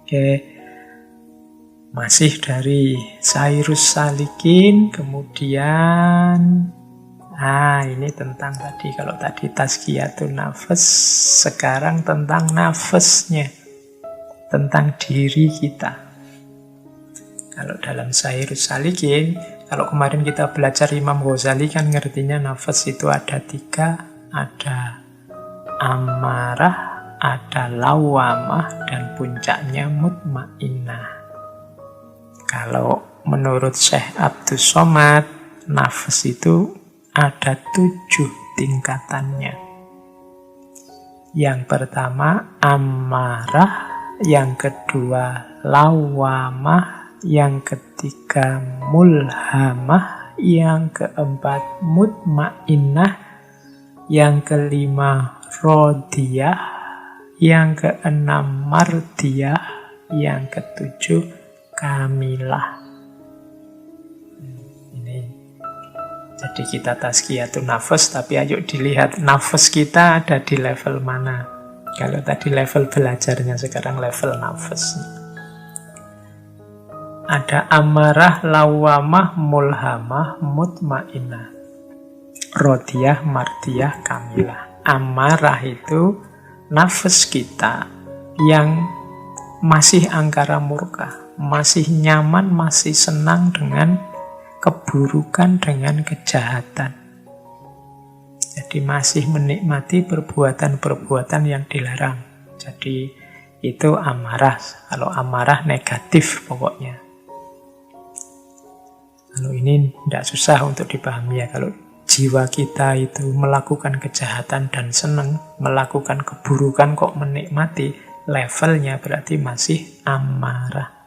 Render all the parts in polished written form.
Oke, masih dari Sairus Salikin, kemudian ini tentang tadi, kalau tadi tazkiyatun nafas, sekarang tentang nafasnya, tentang diri kita. Kalau dalam Sairus Salikin, kalau kemarin kita belajar Imam Ghazali kan ngertinya nafas itu ada 3, ada amarah, ada lawamah, dan puncaknya mutmainnah. Kalau menurut Syekh Abdus Somad, nafas itu ada 7 tingkatannya. Yang pertama amarah, yang kedua lawamah, yang ketiga mulhamah, yang keempat mutmainnah, yang kelima rodiyah, yang keenam mardiyah, yang ketujuh kamilah. Jadi kita tazkiyatun nafas, tapi ayo dilihat nafas kita ada di level mana. Kalau tadi level belajarnya, sekarang level nafasnya. Ada amarah, lawamah, mulhamah, mutmainnah, rodiyah, mardiyah, kamilah. Amarah itu nafas kita yang masih angkara murka, masih nyaman, masih senang dengan keburukan, dengan kejahatan. Jadi masih menikmati perbuatan-perbuatan yang dilarang. Jadi itu amarah. Kalau amarah negatif pokoknya. Kalau ini tidak susah untuk dipahami ya. Kalau jiwa kita itu melakukan kejahatan dan senang, melakukan keburukan kok menikmati, levelnya berarti masih amarah.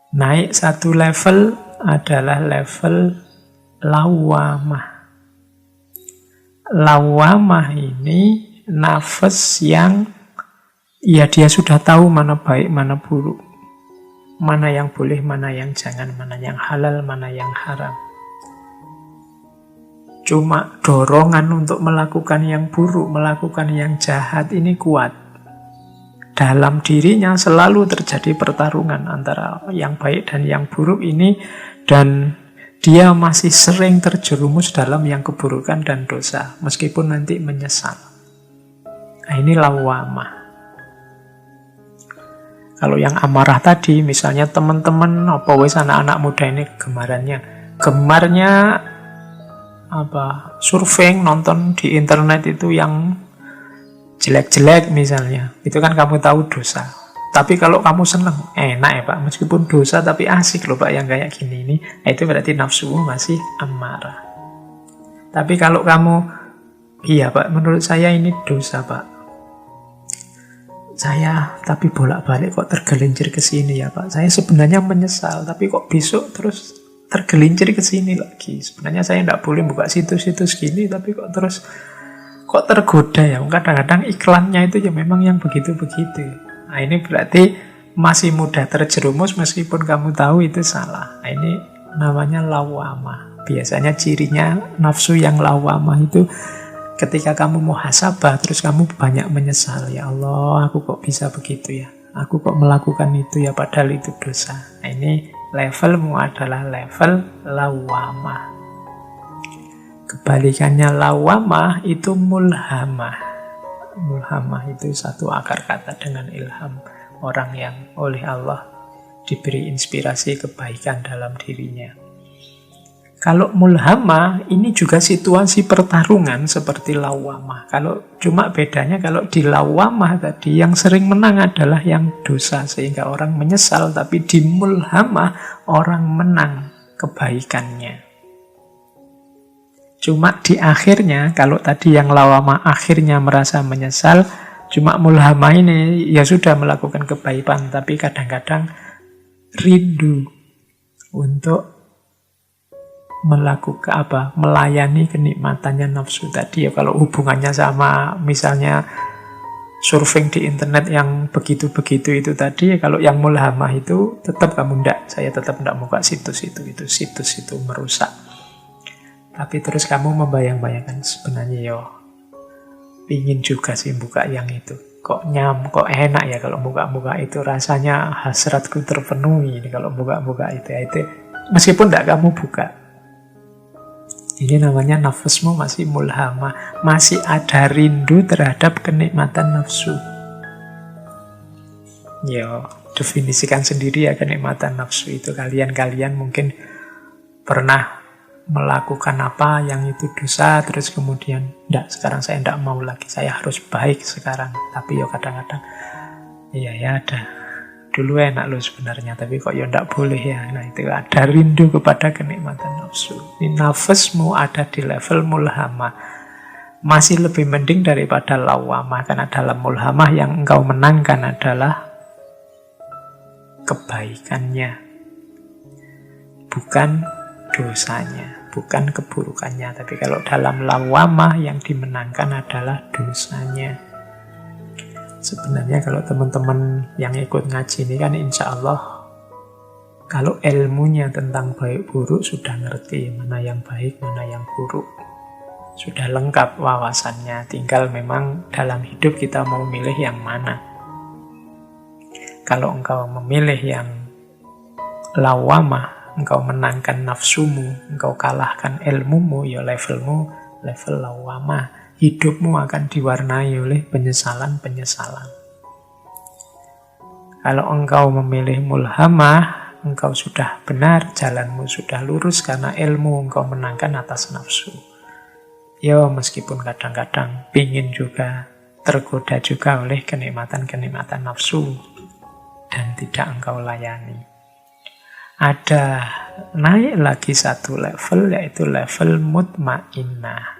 Naik satu level adalah level lawamah. Lawamah ini nafas yang ya dia sudah tahu mana baik, mana buruk, mana yang boleh, mana yang jangan, mana yang halal, mana yang haram. Cuma dorongan untuk melakukan yang buruk, melakukan yang jahat ini kuat. Dalam dirinya selalu terjadi pertarungan antara yang baik dan yang buruk ini, dan dia masih sering terjerumus dalam yang keburukan dan dosa, meskipun nanti menyesal. Nah, ini lawamah. Kalau yang amarah tadi, misalnya teman-teman, anak-anak muda ini gemarnya surfing, nonton di internet itu yang jelek-jelek misalnya, itu kan kamu tahu dosa. Tapi kalau kamu senang, enak ya Pak, meskipun dosa tapi asik loh Pak yang kayak gini ini, itu berarti nafsumu masih amarah. Tapi kalau kamu, iya Pak, menurut saya ini dosa Pak, saya tapi bolak-balik kok tergelincir ke sini ya Pak, saya sebenarnya menyesal, tapi kok besok terus tergelincir ke sini lagi. Sebenarnya saya tidak boleh buka situs-situs gini, tapi kok terus kok tergoda ya. Kadang-kadang iklannya itu ya memang yang begitu-begitu. Nah, ini berarti masih mudah terjerumus meskipun kamu tahu itu salah. Nah, ini namanya lawamah. Biasanya cirinya nafsu yang lawamah itu ketika kamu muhasabah, terus kamu banyak menyesal. Ya Allah, aku kok bisa begitu ya. Aku kok melakukan itu ya, padahal itu dosa. Nah, ini levelmu adalah level lawamah. Kebalikannya lawamah itu mulhamah. Mulhamah itu satu akar kata dengan ilham. Orang yang oleh Allah diberi inspirasi kebaikan dalam dirinya. Kalau mulhamah ini juga situasi pertarungan seperti lawamah. Kalau cuma bedanya kalau di lawamah tadi yang sering menang adalah yang dosa sehingga orang menyesal, tapi di mulhamah orang menang kebaikannya. Cuma di akhirnya, kalau tadi yang lawamah akhirnya merasa menyesal, cuma mulhamah ini ya sudah melakukan kebaikan, tapi kadang-kadang rindu untuk melakukan melayani kenikmatannya nafsu tadi ya. Kalau hubungannya sama misalnya surfing di internet yang begitu-begitu itu tadi ya, kalau yang mulhamah itu tetap kamu saya tetap tidak buka situs itu merusak. Tapi terus kamu membayang-bayangkan sebenarnya ingin juga sih buka yang itu. kok enak ya kalau buka-buka itu, rasanya hasratku terpenuhi ini kalau buka-buka itu ya, itu meskipun tidak kamu buka. Ini namanya nafasmu masih mulhamah, masih ada rindu terhadap kenikmatan nafsu. Yo, definisikan sendiri ya kenikmatan nafsu itu. Kalian mungkin pernah melakukan apa yang itu dosa, terus kemudian sekarang saya tidak mau lagi, saya harus baik sekarang. Tapi yo kadang-kadang iya ya ada, dulu enak loh sebenarnya, tapi kok ya tidak boleh ya. Nah itu ada rindu kepada kenikmatan nafsu. Ini nafasmu ada di level mulhamah, masih lebih mending daripada lawamah. Karena dalam mulhamah yang engkau menangkan adalah kebaikannya, bukan dosanya, bukan keburukannya. Tapi kalau dalam lawamah yang dimenangkan adalah dosanya. Sebenarnya kalau teman-teman yang ikut ngaji ini kan insya Allah kalau ilmunya tentang baik buruk sudah ngerti mana yang baik, mana yang buruk. Sudah lengkap wawasannya, tinggal memang dalam hidup kita mau milih yang mana. Kalau engkau memilih yang lawamah, engkau menangkan nafsumu, engkau kalahkan ilmumu, ya levelmu level lawamah. Hidupmu akan diwarnai oleh penyesalan-penyesalan. Kalau engkau memilih mulhamah, engkau sudah benar, jalanmu sudah lurus karena ilmu engkau menangkan atas nafsu. Ya meskipun kadang-kadang pingin juga, tergoda juga oleh kenikmatan-kenikmatan nafsu dan tidak engkau layani. Ada naik lagi satu level, yaitu level mutmainnah.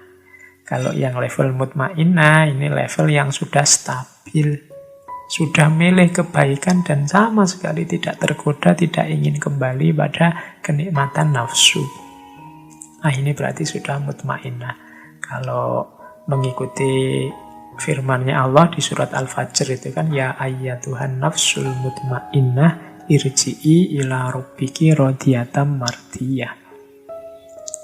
Kalau yang level mutmainnah, ini level yang sudah stabil, sudah milih kebaikan dan sama sekali tidak tergoda, tidak ingin kembali pada kenikmatan nafsu. Nah ini berarti sudah mutmainnah. Kalau mengikuti firman-Nya Allah di surat Al-Fajr itu kan, ya ayyatuhan nafsul mutmainnah irji'i ila rabbiki radiyatan mardiyah.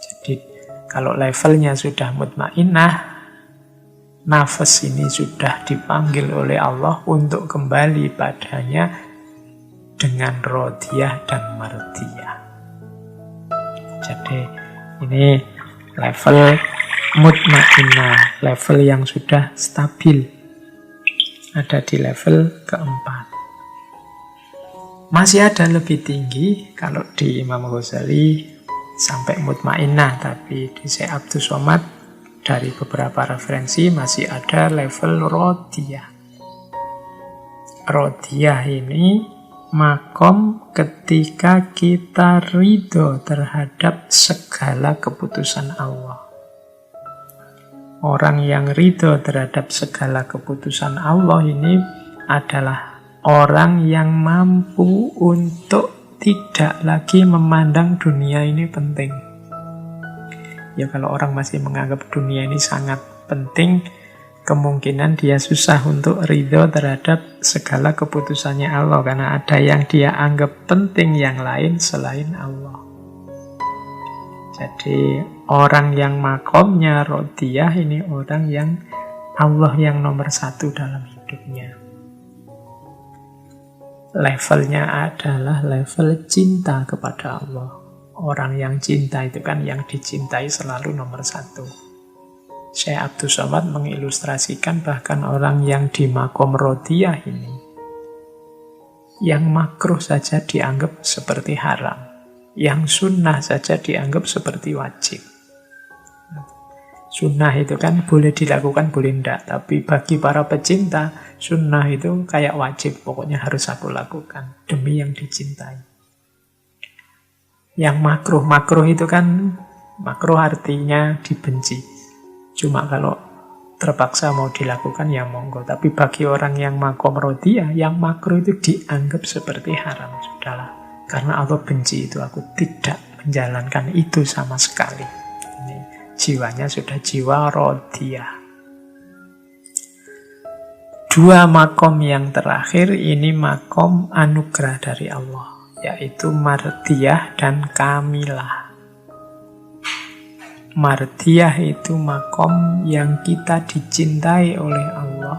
Jadi kalau levelnya sudah mutmainnah, nafas ini sudah dipanggil oleh Allah untuk kembali padanya dengan radiyah dan mardiyah. Jadi ini level mutmainnah, level yang sudah stabil. Ada di level keempat. Masih ada lebih tinggi kalau di Imam Ghazali sampai mutmainnah, tapi di Syekh Abdul Somad dari beberapa referensi masih ada level radiyah. Radiyah ini makom ketika kita ridho terhadap segala keputusan Allah. Orang yang ridho terhadap segala keputusan Allah ini adalah orang yang mampu untuk tidak lagi memandang dunia ini penting. Ya kalau orang masih menganggap dunia ini sangat penting, kemungkinan dia susah untuk ridho terhadap segala keputusannya Allah, karena ada yang dia anggap penting yang lain selain Allah. Jadi orang yang makomnya radiyah ini orang yang Allah yang nomor satu dalam hidupnya. Levelnya adalah level cinta kepada Allah. Orang yang cinta itu kan yang dicintai selalu nomor satu. Syekh Abdul Somad mengilustrasikan bahkan orang yang di makom radiyah ini, yang makruh saja dianggap seperti haram, yang sunnah saja dianggap seperti wajib. Sunnah itu kan boleh dilakukan, boleh tidak. Tapi bagi para pecinta, sunnah itu kayak wajib. Pokoknya harus aku lakukan demi yang dicintai. Yang makruh, makruh itu kan, makruh artinya dibenci. Cuma kalau terpaksa mau dilakukan ya monggo. Tapi bagi orang yang makom radiyah, yang makruh itu dianggap seperti haram. Sudahlah, karena Allah benci itu, aku tidak menjalankan itu sama sekali. Jiwanya sudah jiwa radiyah. Dua makom yang terakhir ini makom anugerah dari Allah, yaitu mardiyah dan kamilah. Mardiyah itu makom yang kita dicintai oleh Allah.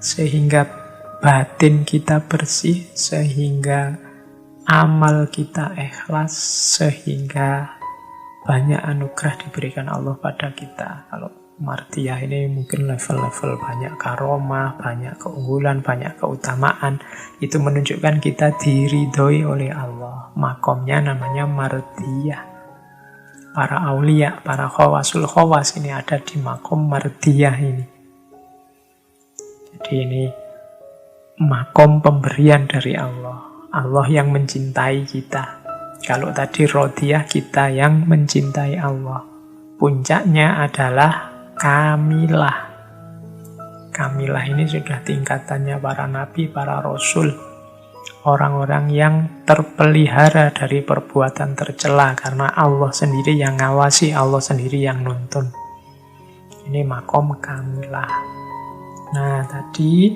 sehingga batin kita bersih, sehingga amal kita ikhlas, sehingga banyak anugerah diberikan Allah pada kita. Kalau mardiyah ini mungkin level-level banyak karomah, banyak keunggulan, banyak keutamaan. Itu menunjukkan kita diridhoi oleh Allah. Makomnya namanya mardiyah. Para aulia, para khawasul khawas ini ada di makom mardiyah ini. Jadi ini makom pemberian dari Allah. Allah yang mencintai kita. Kalau tadi rodiyah, kita yang mencintai Allah. Puncaknya adalah kamilah. Kamilah ini sudah tingkatannya para nabi, para rasul. Orang-orang yang terpelihara dari perbuatan tercela karena Allah sendiri yang ngawasi, Allah sendiri yang nuntun. Ini makom kamilah. Nah, tadi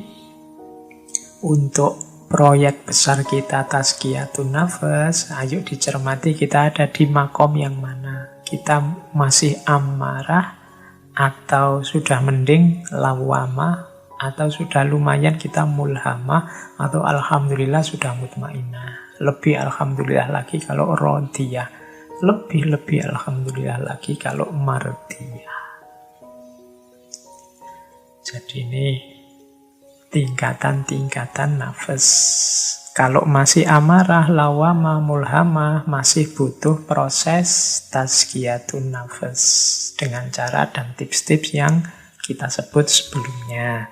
untuk proyek besar kita tazkiyatun nafas, ayo dicermati kita ada di makom yang mana. Kita masih amarah atau sudah mending lawamah, atau sudah lumayan kita mulhamah, atau alhamdulillah sudah mutmainah. Lebih alhamdulillah lagi kalau rodiyah. Lebih alhamdulillah lagi kalau mardiyah. Jadi ini tingkatan-tingkatan nafas. Kalau masih amarah, lawamah, mulhamah, masih butuh proses tazkiyatun nafas dengan cara dan tips-tips yang kita sebut sebelumnya.